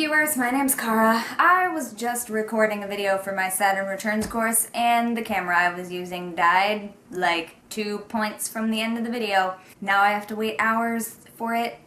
viewers, my name's Cara. I was just recording a video for my Saturn Returns course and the camera I was using died like 2 points from the end of the video. Now I have to wait hours for it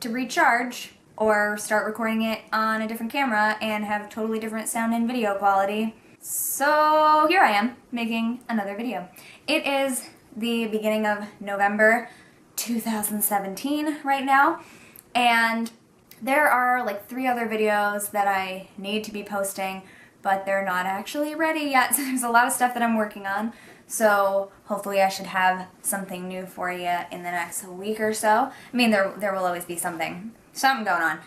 to recharge or start recording it on a different camera and have totally different sound and video quality. So here I am making another video. It is the beginning of November 2017 right now, and there are like 3 other videos that I need to be posting, but they're not actually ready yet, so there's a lot of stuff that I'm working on. So hopefully I should have something new for you in the next week or so. I mean, there will always be something going on.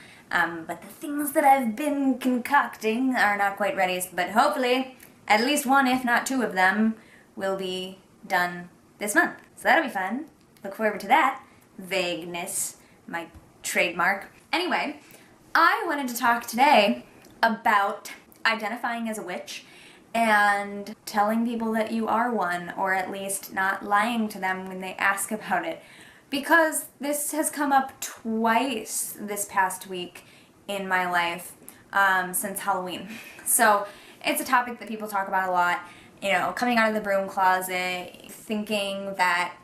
But the things that I've been concocting are not quite ready, but hopefully at least 1, if not 2 of them will be done this month. So that'll be fun. Look forward to that. Vagueness, my trademark. Anyway, I wanted to talk today about identifying as a witch and telling people that you are one, or at least not lying to them when they ask about it. Because this has come up twice this past week in my life since Halloween. So it's a topic that people talk about a lot, you know, coming out of the broom closet, thinking that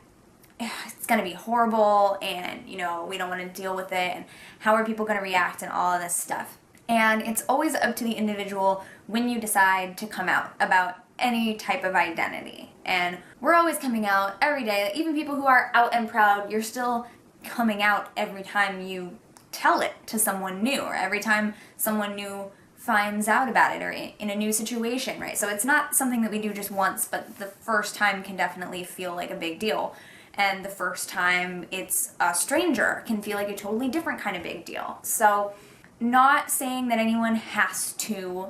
it's going to be horrible and, you know, we don't want to deal with it, and how are people going to react and all of this stuff. And it's always up to the individual when you decide to come out about any type of identity. And we're always coming out every day. Even people who are out and proud, you're still coming out every time you tell it to someone new, or every time someone new finds out about it, or in a new situation, right? So it's not something that we do just once, but the first time can definitely feel like a big deal. And the first time it's a stranger can feel like a totally different kind of big deal. So not saying that anyone has to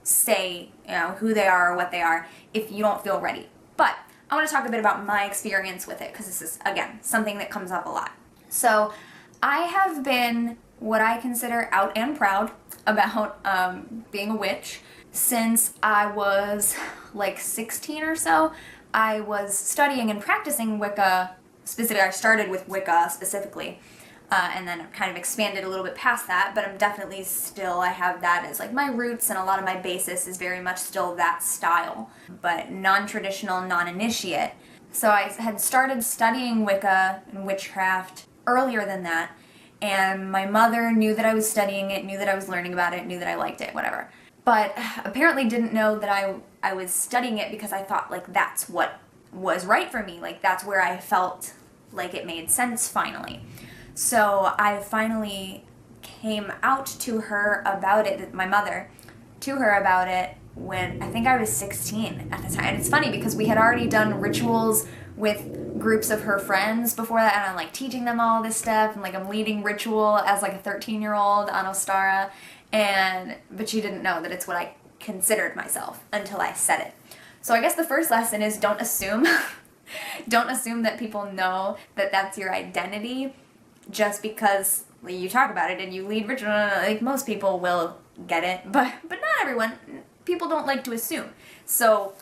say, you know, who they are or what they are if you don't feel ready. But I want to talk a bit about my experience with it, because this is, again, something that comes up a lot. So I have been what I consider out and proud about being a witch since I was like 16 or so. I was studying and practicing Wicca specifically. I started with Wicca specifically, and then kind of expanded a little bit past that, but I'm definitely still, I have that as like my roots, and a lot of my basis is very much still that style, but non-traditional, non-initiate. So I had started studying Wicca and witchcraft earlier than that, and my mother knew that I was studying it, knew that I was learning about it, knew that I liked it, whatever. But apparently didn't know that I was studying it because I thought like that's what was right for me. Like that's where I felt like it made sense finally. So I finally came out to her about it, my mother, to her about it when I think I was 16 at the time. And it's funny because we had already done rituals with groups of her friends before that, and I'm like teaching them all this stuff, and like I'm leading ritual as like a 13-year-old on Ostara. But she didn't know that it's what I considered myself until I said it. So I guess the first lesson is don't assume. Don't assume that people know that that's your identity just because you talk about it and you lead ritual. Like most people will get it, but not everyone. People don't like to assume. So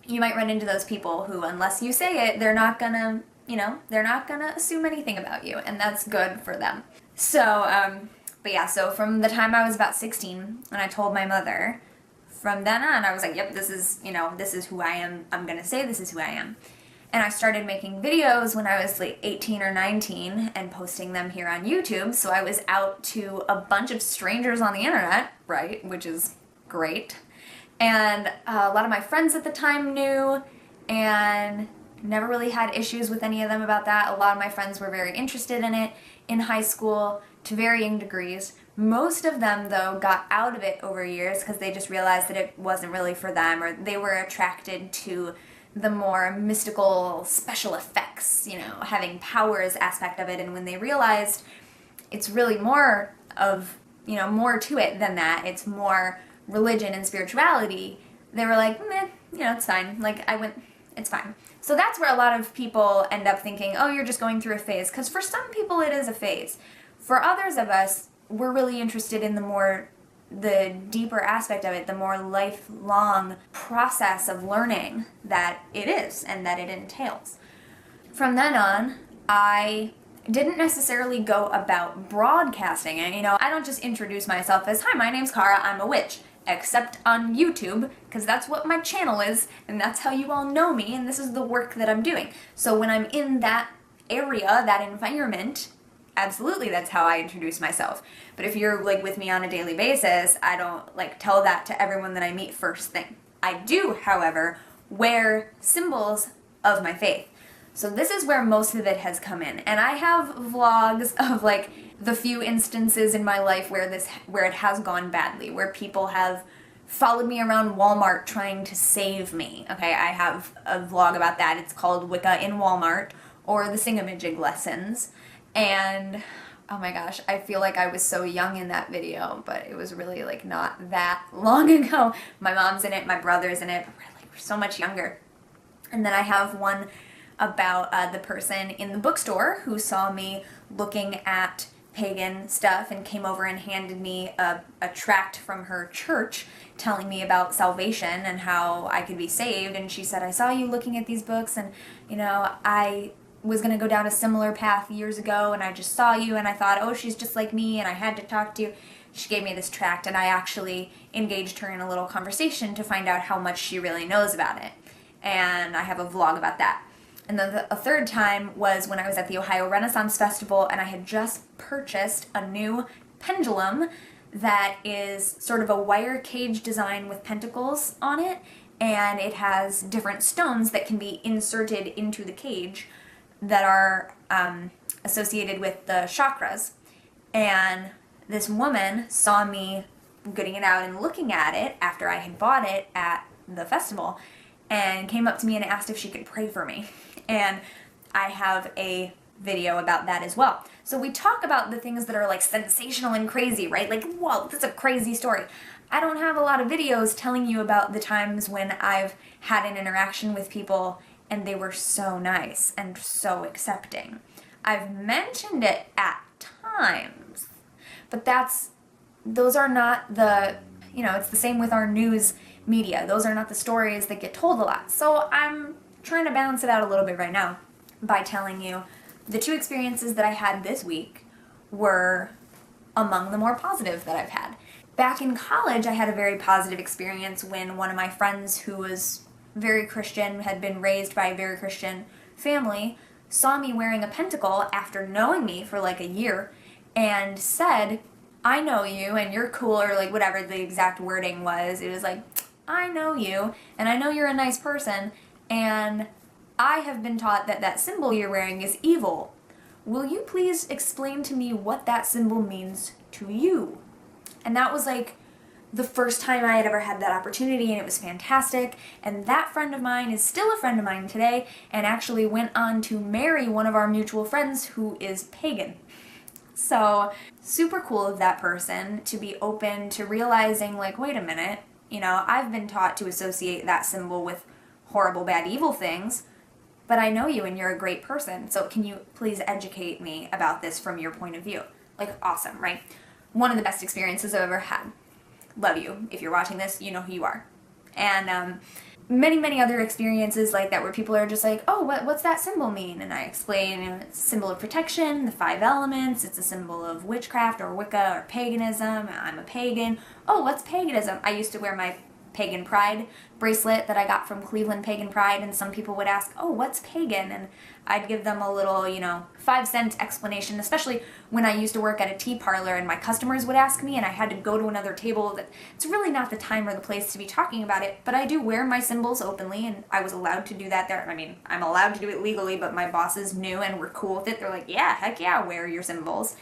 you might run into those people who, unless you say it, they're not gonna, you know, they're not gonna assume anything about you, and that's good for them. So, but yeah, so from the time I was about 16, and I told my mother, from then on, I was like, yep, this is, you know, this is who I am. I'm going to say this is who I am. And I started making videos when I was like 18 or 19 and posting them here on YouTube. So I was out to a bunch of strangers on the internet, right, which is great. And a lot of my friends at the time knew, and never really had issues with any of them about that. A lot of my friends were very interested in it in high school, to varying degrees. Most of them, though, got out of it over years because they just realized that it wasn't really for them, or they were attracted to the more mystical special effects, you know, having powers aspect of it. And when they realized it's really more of, you know, more to it than that, it's more religion and spirituality, they were like, meh, you know, it's fine. Like, it's fine. So that's where a lot of people end up thinking, oh, you're just going through a phase. Because for some people it is a phase. For others of us, we're really interested in the deeper aspect of it, the more lifelong process of learning that it is and that it entails. From then on, I didn't necessarily go about broadcasting it. You know, I don't just introduce myself as, hi, my name's Cara, I'm a witch. Except on YouTube, because that's what my channel is, and that's how you all know me, and this is the work that I'm doing. So when I'm in that area, that environment, absolutely that's how I introduce myself. But if you're like with me on a daily basis, I don't like tell that to everyone that I meet first thing. I do, however, wear symbols of my faith. So this is where most of it has come in. And I have vlogs of like the few instances in my life where it has gone badly, where people have followed me around Walmart trying to save me. Okay, I have a vlog about that. It's called Wicca in Walmart, or the Singamajig lessons. And oh my gosh, I feel like I was so young in that video, but it was really like not that long ago. My mom's in it, my brother's in it, but we're so much younger. And then I have one about the person in the bookstore who saw me looking at pagan stuff and came over and handed me a tract from her church telling me about salvation and how I could be saved. And she said, I saw you looking at these books, and you know, I was going to go down a similar path years ago, and I just saw you and I thought, oh, she's just like me and I had to talk to you. She gave me this tract, and I actually engaged her in a little conversation to find out how much she really knows about it. And I have a vlog about that. And then a third time was when I was at the Ohio Renaissance Festival, and I had just purchased a new pendulum that is sort of a wire cage design with pentacles on it, and it has different stones that can be inserted into the cage that are associated with the chakras. And this woman saw me getting it out and looking at it after I had bought it at the festival, and came up to me and asked if she could pray for me. And I have a video about that as well. So we talk about the things that are like sensational and crazy, right? Like, whoa, that's a crazy story. I don't have a lot of videos telling you about the times when I've had an interaction with people and they were so nice and so accepting. I've mentioned it at times, but those are not the, you know, it's the same with our news media. Those are not the stories that get told a lot. So I'm trying to balance it out a little bit right now by telling you the two experiences that I had this week were among the more positive that I've had. Back in college, I had a very positive experience when one of my friends who was very Christian, had been raised by a very Christian family, saw me wearing a pentacle after knowing me for like a year and said, I know you and you're cool, or like whatever the exact wording was. It was like, I know you and I know you're a nice person, and I have been taught that that symbol you're wearing is evil. Will you please explain to me what that symbol means to you? And that was like the first time I had ever had that opportunity, and it was fantastic. And that friend of mine is still a friend of mine today, and actually went on to marry one of our mutual friends who is pagan. So super cool of that person to be open to realizing, like, wait a minute, you know, I've been taught to associate that symbol with horrible, bad, evil things, but I know you and you're a great person, so can you please educate me about this from your point of view? Like, awesome, right? One of the best experiences I've ever had. Love you. If you're watching this, you know who you are. And many, many other experiences like that where people are just like, oh, what's that symbol mean? And I explain, you know, it's a symbol of protection, the 5 elements, it's a symbol of witchcraft or Wicca or paganism, I'm a pagan. Oh, what's paganism? I used to wear my Pagan Pride bracelet that I got from Cleveland Pagan Pride, and some people would ask, oh, what's pagan? And I'd give them a little, you know, 5-cent explanation, especially when I used to work at a tea parlor and my customers would ask me and I had to go to another table. That it's really not the time or the place to be talking about it, but I do wear my symbols openly, and I was allowed to do that there. I mean, I'm allowed to do it legally, but my bosses knew and were cool with it. They're like, yeah, heck yeah, wear your symbols.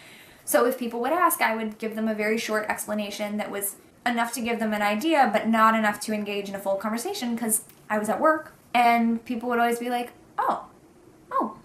So if people would ask, I would give them a very short explanation that was enough to give them an idea, but not enough to engage in a full conversation, because I was at work and people would always be like, oh,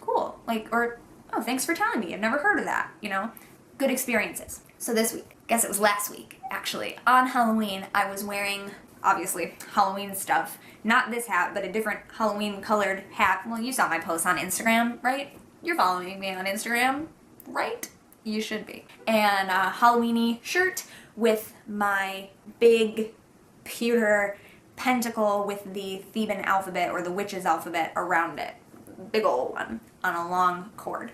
cool. Like, or, oh, thanks for telling me. I've never heard of that, you know? Good experiences. So this week, guess it was last week, actually, on Halloween, I was wearing, obviously, Halloween stuff. Not this hat, but a different Halloween colored hat. Well, you saw my post on Instagram, right? You're following me on Instagram, right? You should be. And a Halloween-y shirt with my big pewter pentacle with the Theban alphabet or the witch's alphabet around it. Big old one on a long cord.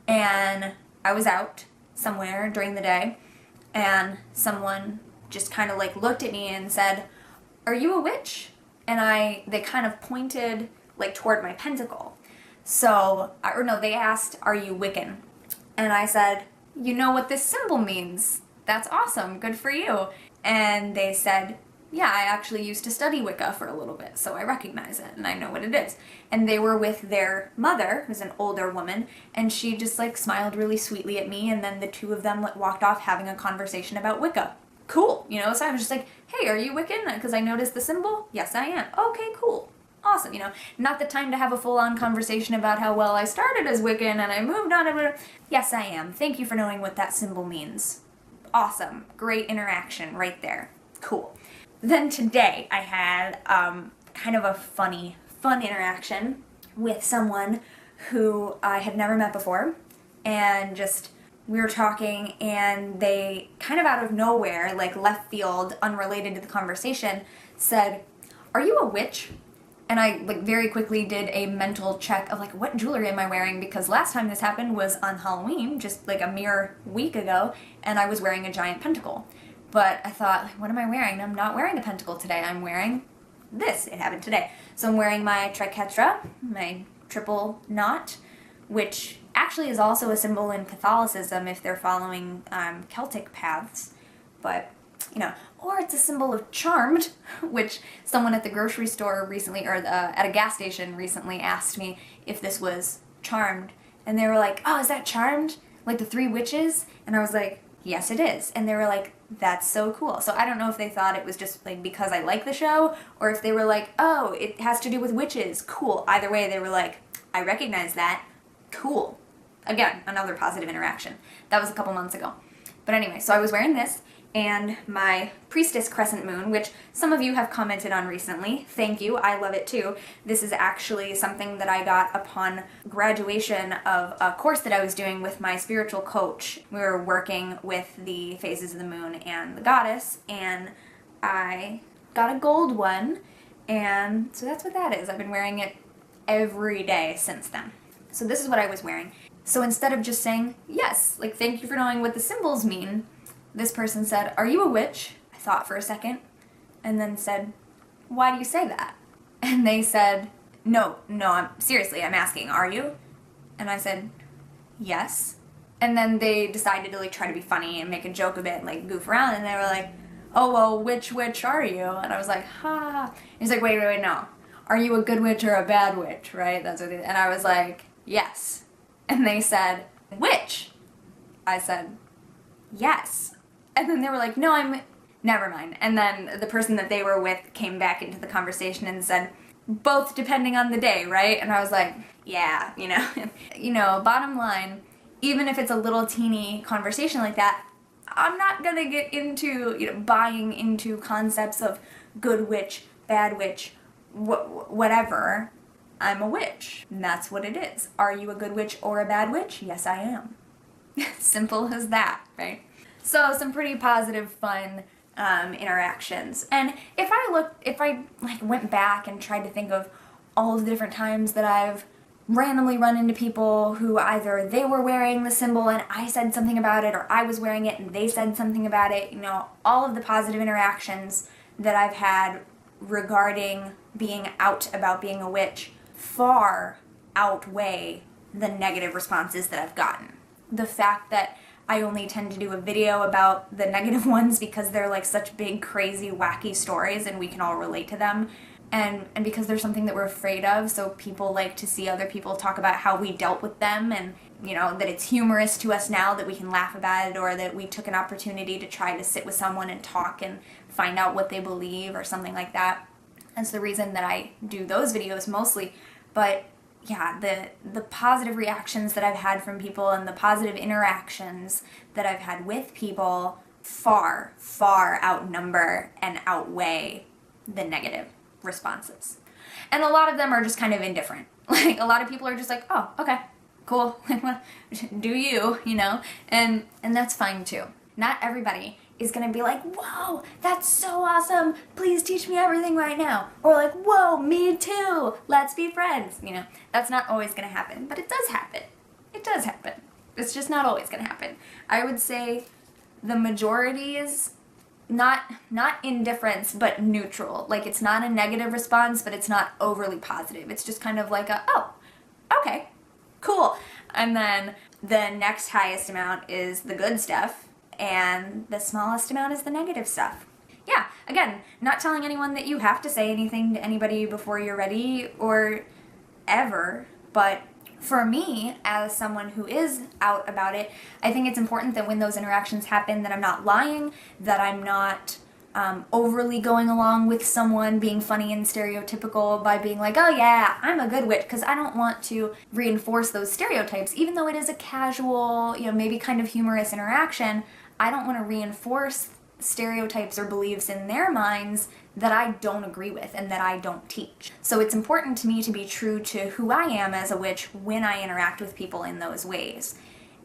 and I was out somewhere during the day, and someone just kind of like looked at me and said, "Are you a witch?" And they kind of pointed like toward my pentacle. So, or no, they asked, "Are you Wiccan?" And I said, "You know what this symbol means? That's awesome, good for you." And they said, "Yeah, I actually used to study Wicca for a little bit, so I recognize it and I know what it is." And they were with their mother, who's an older woman, and she just like smiled really sweetly at me, and then the two of them walked off having a conversation about Wicca. Cool, you know, so I was just like, "Hey, are you Wiccan?" Because I noticed the symbol. "Yes, I am." "Okay, cool. Awesome," you know, not the time to have a full-on conversation about how well I started as Wiccan and I moved on and "Yes, I am. Thank you for knowing what that symbol means." Awesome. Great interaction right there. Cool. Then today I had kind of a fun interaction with someone who I had never met before, and just we were talking, and they kind of out of nowhere, like left field, unrelated to the conversation, said, "Are you a witch?" And I like very quickly did a mental check of like, what jewelry am I wearing? Because last time this happened was on Halloween, just like a mere week ago, and I was wearing a giant pentacle. But I thought, like, what am I wearing? I'm not wearing a pentacle today. I'm wearing this. It happened today. So I'm wearing my triquetra, my triple knot, which actually is also a symbol in Catholicism if they're following Celtic paths. But, you know, or it's a symbol of charmed, which someone at the grocery store recently, or at a gas station recently asked me if this was charmed. And they were like, "Oh, is that charmed? Like the three witches?" And I was like, "Yes, it is." And they were like, "That's so cool." So I don't know if they thought it was just like because I like the show, or if they were like, "Oh, it has to do with witches." Cool. Either way, they were like, "I recognize that." Cool. Again, another positive interaction. That was a couple months ago. But anyway, so I was wearing this and my priestess crescent moon, which some of you have commented on recently. Thank you. I love it too. This is actually something that I got upon graduation of a course that I was doing with my spiritual coach. We were working with the phases of the moon and the goddess, and I got a gold one, and so that's what that is. I've been wearing it every day since then. So this is what I was wearing. So instead of just saying, "Yes, like thank you for knowing what the symbols mean," this person said, "Are you a witch?" I thought for a second, and then said, "Why do you say that?" And they said, No, seriously, I'm asking, are you?" And I said, "Yes." And then they decided to like try to be funny and make a joke of it and like goof around, and they were like, "Oh, well, which witch are you?" And I was like, "Ha." He's like, wait, no. "Are you a good witch or a bad witch?" Right? That's what and I was like, "Yes." And they said, "Which?" I said, "Yes." And then they were like, "No, never mind." And then the person that they were with came back into the conversation and said, "Both depending on the day, right?" And I was like, yeah, you know. You know, bottom line, even if it's a little teeny conversation like that, I'm not gonna get into, you know, buying into concepts of good witch, bad witch, whatever. I'm a witch, and that's what it is. Are you a good witch or a bad witch? Yes, I am. Simple as that, right? So some pretty positive, fun interactions. And if I like went back and tried to think of all of the different times that I've randomly run into people who either they were wearing the symbol and I said something about it, or I was wearing it and they said something about it, you know, all of the positive interactions that I've had regarding being out about being a witch far outweigh the negative responses that I've gotten. The fact that I only tend to do a video about the negative ones because they're like such big, crazy, wacky stories and we can all relate to them, and because they're something that we're afraid of, so people like to see other people talk about how we dealt with them, and you know, that it's humorous to us now that we can laugh about it, or that we took an opportunity to try to sit with someone and talk and find out what they believe or something like that. That's the reason that I do those videos mostly. But yeah, the positive reactions that I've had from people and the positive interactions that I've had with people far, far outnumber and outweigh the negative responses. And a lot of them are just kind of indifferent. Like, a lot of people are just like, "Oh, okay, cool, do you, you know?" And that's fine too. Not everybody is gonna be like, "Whoa, that's so awesome, please teach me everything right now." Or like, "Whoa, me too, let's be friends." You know, that's not always gonna happen, but it does happen. It does happen. It's just not always gonna happen. I would say the majority is not indifference, but neutral. Like, it's not a negative response, but it's not overly positive. It's just kind of like a, oh, okay, cool. And then the next highest amount is the good stuff, and the smallest amount is the negative stuff. Yeah, again, not telling anyone that you have to say anything to anybody before you're ready or ever, but for me, as someone who is out about it, I think it's important that when those interactions happen that I'm not lying, that I'm not overly going along with someone being funny and stereotypical by being like, oh yeah, I'm a good witch, because I don't want to reinforce those stereotypes. Even though it is a casual, maybe kind of humorous interaction, I don't want to reinforce stereotypes or beliefs in their minds that I don't agree with and that I don't teach. So it's important to me to be true to who I am as a witch when I interact with people in those ways.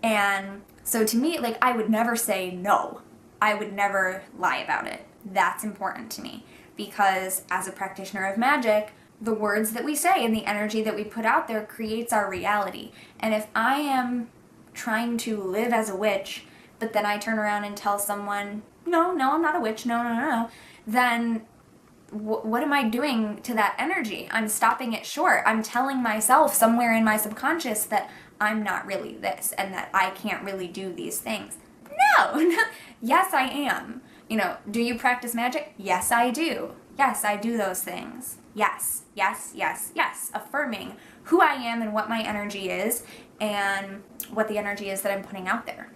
And so to me, like, I would never say no. I would never lie about it. That's important to me, because as a practitioner of magic, the words that we say and the energy that we put out there creates our reality. And if I am trying to live as a witch, but then I turn around and tell someone, no, I'm not a witch, no, then what am I doing to that energy? I'm stopping it short. I'm telling myself somewhere in my subconscious that I'm not really this and that I can't really do these things. No, yes, I am. Do you practice magic? Yes, I do. Yes, I do those things. Yes. Affirming who I am and what my energy is and what the energy is that I'm putting out there.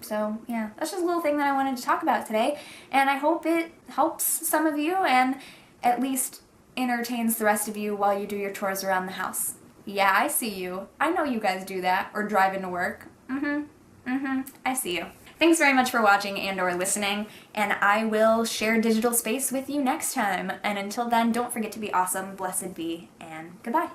So yeah, that's just a little thing that I wanted to talk about today, and I hope it helps some of you and at least entertains the rest of you while you do your chores around the house. Yeah, I see you. I know you guys do that, or drive into work. I see you. Thanks very much for watching and or listening, and I will share digital space with you next time. And until then, don't forget to be awesome, blessed be, and goodbye.